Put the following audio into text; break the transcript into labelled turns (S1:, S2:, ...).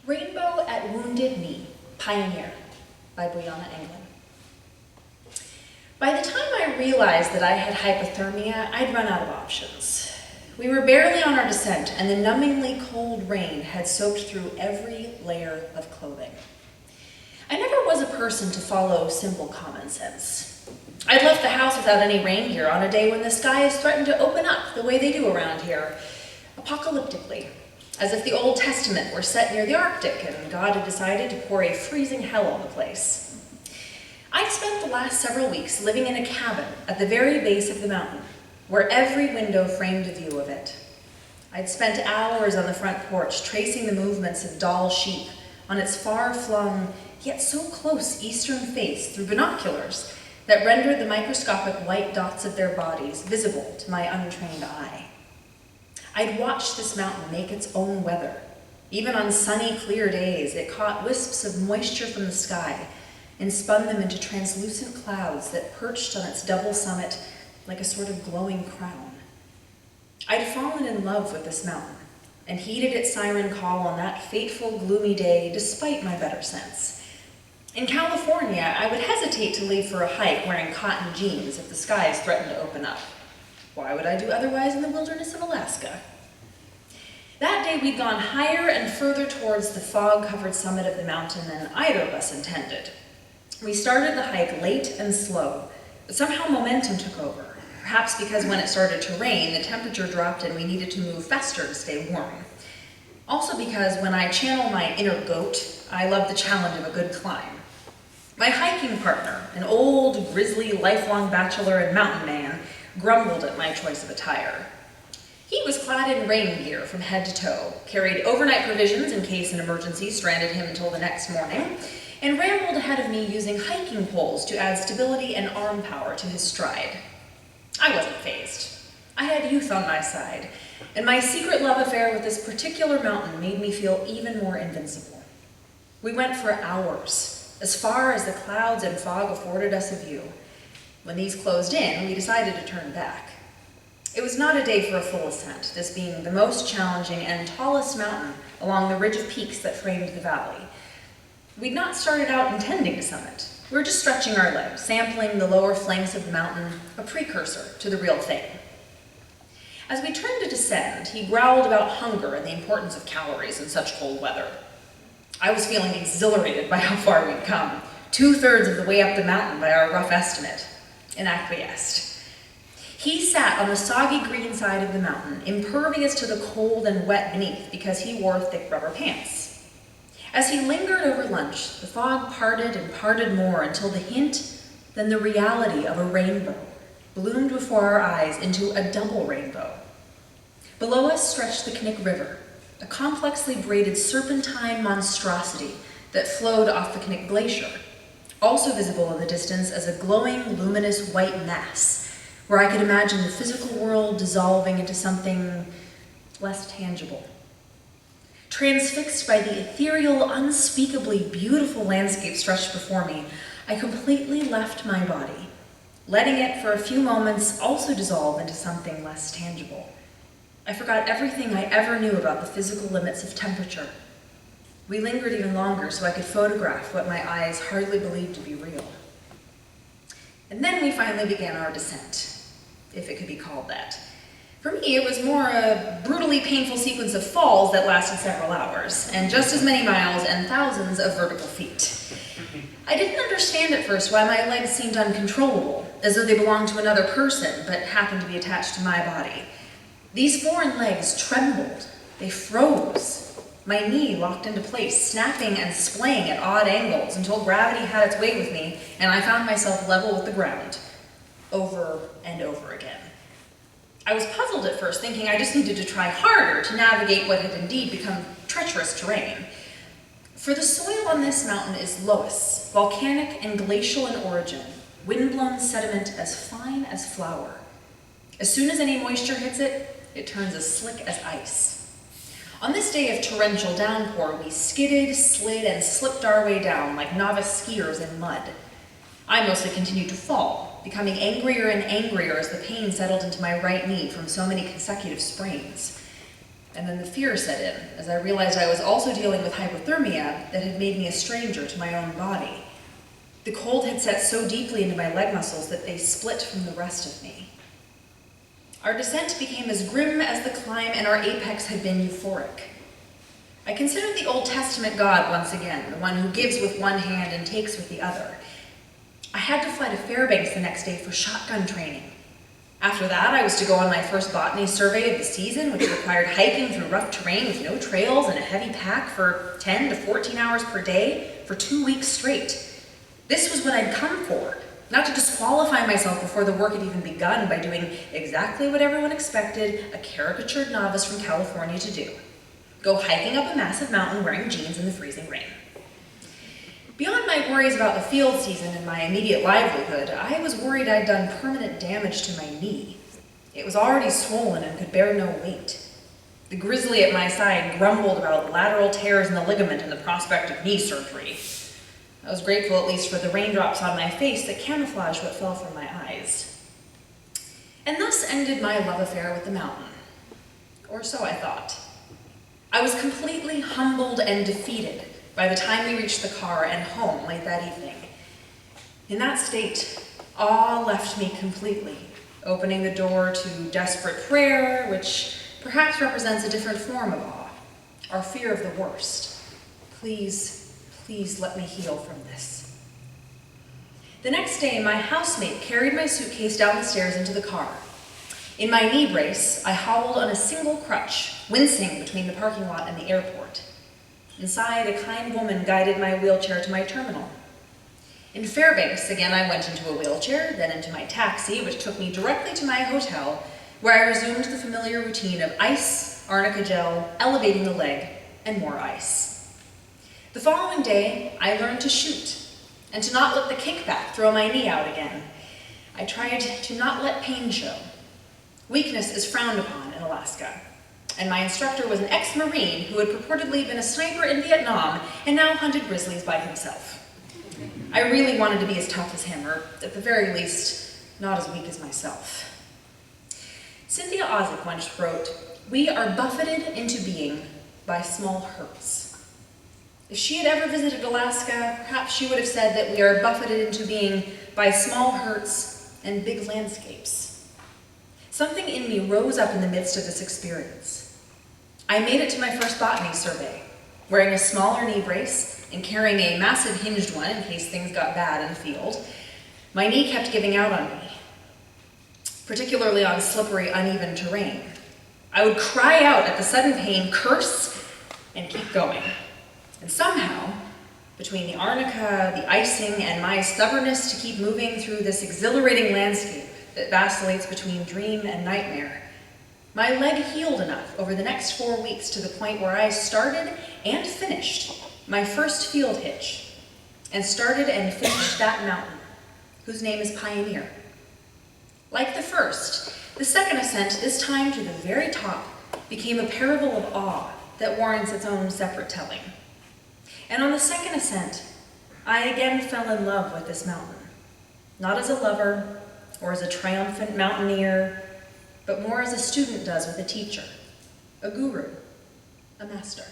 S1: Rainbow at Wounded Knee, Pioneer, by Bojana, Anglin. By the time I realized that I had hypothermia, I'd run out of options. We were barely on our descent, and the numbingly cold rain had soaked through every layer of clothing. I never was a person to follow simple common sense. I'd left the house without any rain gear on a day when the skies threatened to open up the way they do around here, apocalyptically, as if the Old Testament were set near the Arctic and God had decided to pour a freezing hell on the place. I'd spent the last several weeks living in a cabin at the very base of the mountain, where every window framed a view of it. I'd spent hours on the front porch tracing the movements of Dall sheep on its far-flung, yet so close eastern face through binoculars that rendered the microscopic white dots of their bodies visible to my untrained eye. I'd watched this mountain make its own weather. Even on sunny, clear days, it caught wisps of moisture from the sky and spun them into translucent clouds that perched on its double summit like a sort of glowing crown. I'd fallen in love with this mountain and heeded its siren call on that fateful, gloomy day despite my better sense. In California, I would hesitate to leave for a hike wearing cotton jeans if the skies threatened to open up. Why would I do otherwise in the wilderness of Alaska? That day we'd gone higher and further towards the fog-covered summit of the mountain than either of us intended. We started the hike late and slow, but somehow momentum took over, perhaps because when it started to rain, the temperature dropped and we needed to move faster to stay warm. Also because when I channel my inner goat, I love the challenge of a good climb. My hiking partner, an old, grizzly, lifelong bachelor and mountain man, grumbled at my choice of attire. He was clad in rain gear from head to toe, carried overnight provisions in case an emergency stranded him until the next morning, and rambled ahead of me using hiking poles to add stability and arm power to his stride. I wasn't fazed. I had youth on my side, and my secret love affair with this particular mountain made me feel even more invincible. We went for hours, as far as the clouds and fog afforded us a view. When these closed in, we decided to turn back. It was not a day for a full ascent, this being the most challenging and tallest mountain along the ridge of peaks that framed the valley. We'd not started out intending to summit. We were just stretching our legs, sampling the lower flanks of the mountain, a precursor to the real thing. As we turned to descend, he growled about hunger and the importance of calories in such cold weather. I was feeling exhilarated by how far we'd come, 2/3 of the way up the mountain by our rough estimate, and acquiesced. He sat on the soggy green side of the mountain, impervious to the cold and wet beneath because he wore thick rubber pants. As he lingered over lunch, the fog parted and parted more until the hint, then the reality of a rainbow bloomed before our eyes into a double rainbow. Below us stretched the Knik River, a complexly braided serpentine monstrosity that flowed off the Knik Glacier, also visible in the distance as a glowing, luminous white mass, where I could imagine the physical world dissolving into something less tangible. Transfixed by the ethereal, unspeakably beautiful landscape stretched before me, I completely left my body, letting it for a few moments also dissolve into something less tangible. I forgot everything I ever knew about the physical limits of temperature. We lingered even longer so I could photograph what my eyes hardly believed to be real. And then we finally began our descent, if it could be called that. For me, it was more a brutally painful sequence of falls that lasted several hours, and just as many miles and thousands of vertical feet. I didn't understand at first why my legs seemed uncontrollable, as though they belonged to another person, but happened to be attached to my body. These foreign legs trembled. They froze. My knee locked into place, snapping and splaying at odd angles until gravity had its way with me, and I found myself level with the ground, over and over again. I was puzzled at first, thinking I just needed to try harder to navigate what had indeed become treacherous terrain. For the soil on this mountain is loess, volcanic and glacial in origin, wind-blown sediment as fine as flour. As soon as any moisture hits it, it turns as slick as ice. On this day of torrential downpour, we skidded, slid, and slipped our way down like novice skiers in mud. I mostly continued to fall, becoming angrier and angrier as the pain settled into my right knee from so many consecutive sprains. And then the fear set in, as I realized I was also dealing with hypothermia that had made me a stranger to my own body. The cold had set so deeply into my leg muscles that they split from the rest of me. Our descent became as grim as the climb, and our apex had been euphoric. I considered the Old Testament God once again, the one who gives with one hand and takes with the other. I had to fly to Fairbanks the next day for shotgun training. After that, I was to go on my first botany survey of the season, which required hiking through rough terrain with no trails and a heavy pack for 10 to 14 hours per day for 2 weeks straight. This was what I'd come for, not to disqualify myself before the work had even begun by doing exactly what everyone expected a caricatured novice from California to do. Go hiking up a massive mountain wearing jeans in the freezing rain. Beyond my worries about the field season and my immediate livelihood, I was worried I'd done permanent damage to my knee. It was already swollen and could bear no weight. The grizzly at my side grumbled about lateral tears in the ligament and the prospect of knee surgery. I was grateful at least for the raindrops on my face that camouflaged what fell from my eyes. And thus ended my love affair with the mountain. Or so I thought. I was completely humbled and defeated by the time we reached the car and home late that evening. In that state, awe left me completely, opening the door to desperate prayer, which perhaps represents a different form of awe, our fear of the worst. Please, please let me heal from this. The next day, my housemate carried my suitcase down the stairs into the car. In my knee brace, I hobbled on a single crutch, wincing between the parking lot and the airport. Inside, a kind woman guided my wheelchair to my terminal. In Fairbanks, again I went into a wheelchair, then into my taxi, which took me directly to my hotel, where I resumed the familiar routine of ice, arnica gel, elevating the leg, and more ice. The following day, I learned to shoot, and to not let the kickback throw my knee out again. I tried to not let pain show. Weakness is frowned upon in Alaska. And my instructor was an ex-Marine who had purportedly been a sniper in Vietnam and now hunted grizzlies by himself. I really wanted to be as tough as him, or at the very least, not as weak as myself. Cynthia Ozick once wrote, "We are buffeted into being by small hurts." If she had ever visited Alaska, perhaps she would have said that we are buffeted into being by small hurts and big landscapes. Something in me rose up in the midst of this experience. I made it to my first botany survey, wearing a smaller knee brace and carrying a massive hinged one in case things got bad in the field. My knee kept giving out on me, particularly on slippery, uneven terrain. I would cry out at the sudden pain, curse, and keep going. And somehow, between the arnica, the icing, and my stubbornness to keep moving through this exhilarating landscape that vacillates between dream and nightmare, my leg healed enough over the next 4 weeks to the point where I started and finished my first field hitch, and started and finished that mountain, whose name is Pioneer. Like the first, the second ascent, this time to the very top, became a parable of awe that warrants its own separate telling. And on the second ascent, I again fell in love with this mountain, not as a lover or as a triumphant mountaineer, but more as a student does with a teacher, a guru, a master.